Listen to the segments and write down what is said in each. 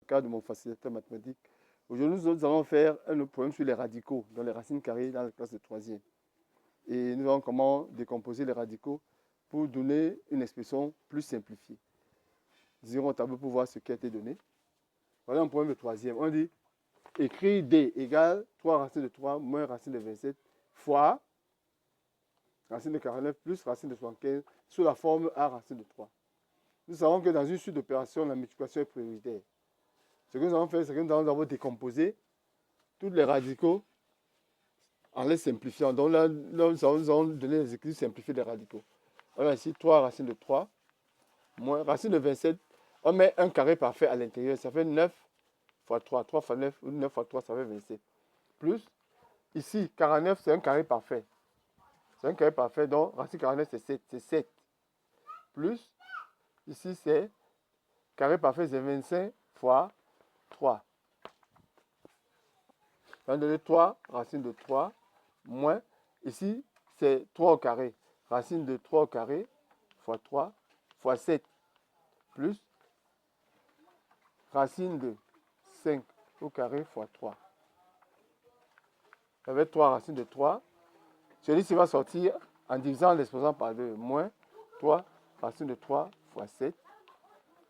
cas de mon facilitateur mathématique. Aujourd'hui, nous allons faire un autre problème sur les radicaux, dans les racines carrées dans la classe de 3e. Et nous allons comment décomposer les radicaux pour donner une expression plus simplifiée. Nous irons au tableau pour voir ce qui a été donné. Voilà un problème de 3e. On dit écrit D égale 3 racines de 3 moins racine de 27 fois racine de 49 plus racine de 75 sous la forme A racine de 3. Nous savons que dans une suite d'opérations, la multiplication est prioritaire. Ce que nous allons faire, c'est que nous allons d'abord décomposer tous les radicaux en les simplifiant. Donc là, nous allons donner les équilibres simplifiés des radicaux. On a ici 3 racines de 3 moins racine de 27. On met un carré parfait à l'intérieur. Ça fait 9 fois 3. 3 fois 9 ou 9 fois 3, ça fait 27. Plus, ici, 49, c'est un carré parfait. C'est un carré parfait, donc racine 49, c'est 7. C'est 7. Plus, ici, c'est carré parfait, c'est 25 fois 3. Ça va donner 3 racine de 3 moins, ici, c'est 3 au carré. Racine de 3 au carré fois 3 fois 7 plus racine de 5 au carré fois 3. Ça va être 3 racines de 3. Celui-ci va sortir en divisant l'exposant par 2 moins 3 racine de 3 fois 7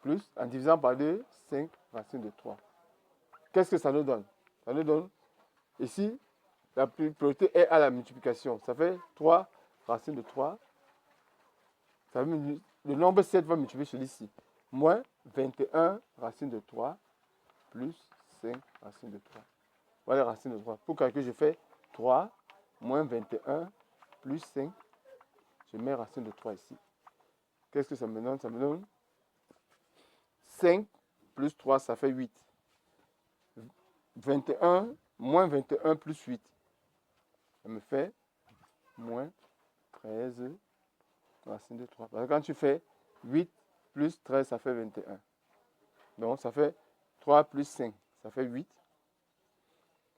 plus en divisant par 2 5 racine de 3. Qu'est-ce que ça nous donne? Ça nous donne ici la priorité est à la multiplication. Ça fait 3 racine de 3. Ça veut, le nombre 7 va multiplier celui-ci. Moins 21 racine de 3 plus 5 racine de 3. Voilà la racine de 3. Pour calculer, je fais 3 moins 21 plus 5. Je mets racine de 3 ici. Qu'est-ce que ça me donne? Ça me donne 5 plus 3, ça fait 8. 21 moins 21 plus 8. Ça me fait moins 13 racine de 3. Parce que quand tu fais 8 plus 13, ça fait 21. Donc, ça fait 3 plus 5, ça fait 8.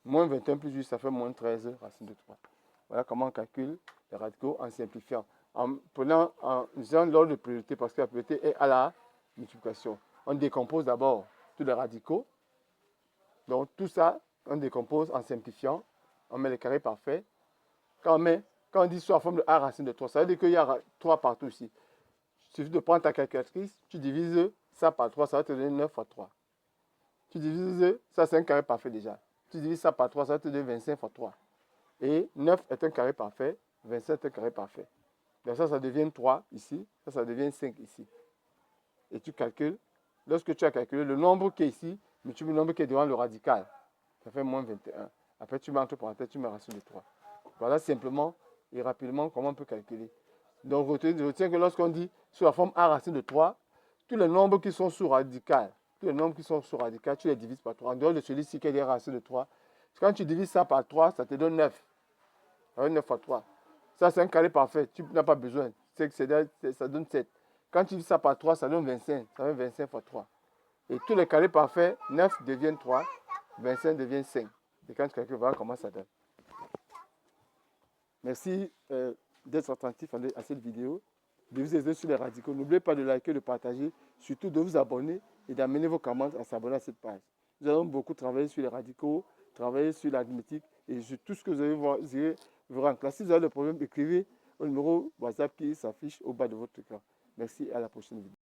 Moins 21 plus 8, ça fait moins 13 racine de 3. Voilà comment on calcule les radicaux en simplifiant. En usant l'ordre de priorité, parce que la priorité est à la multiplication. On décompose d'abord tous les radicaux. Donc, tout ça, on décompose en simplifiant. On met les carrés parfaits. Quand on dit sur la forme de A racine de 3, ça veut dire qu'il y a 3 partout ici. Il suffit de prendre ta calculatrice, tu divises ça par 3, ça va te donner 9 fois 3. Tu divises, ça c'est un carré parfait déjà. Tu divises ça par 3, ça va te donner 25 fois 3. Et 9 est un carré parfait, 27 est un carré parfait. Donc ça devient 3 ici, ça devient 5 ici. Et tu calcules, lorsque tu as calculé le nombre qui est ici, mais tu mets le nombre qui est devant le radical. Ça fait moins 21. Après tu mets entre parenthèses, tu mets racine de 3. Voilà simplement et rapidement comment on peut calculer. Donc retiens que lorsqu'on dit sur la forme A racine de 3, tous les nombres qui sont sous radical, tu les divises par 3. En dehors de celui-ci qui est des racines de 3, quand tu divises ça par 3, ça te donne 9. Ça donne 9 fois 3. Ça, c'est un carré parfait. Tu n'as pas besoin. Ça donne 7. Quand tu divises ça par 3, ça donne 25. Ça donne 25 fois 3. Et tous les carrés parfaits, 9 deviennent 3, 25 devient 5. Et quand tu calcules, voilà comment ça donne. Merci d'être attentif à cette vidéo, de vous aider sur les radicaux. N'oubliez pas de liker, de partager, surtout de vous abonner et d'amener vos commentaires à s'abonner à cette page. Nous allons beaucoup travailler sur les radicaux, travailler sur l'arithmétique et sur tout ce que vous allez voir en classe. Si vous avez des problèmes, écrivez au numéro WhatsApp qui s'affiche au bas de votre écran. Merci et à la prochaine vidéo.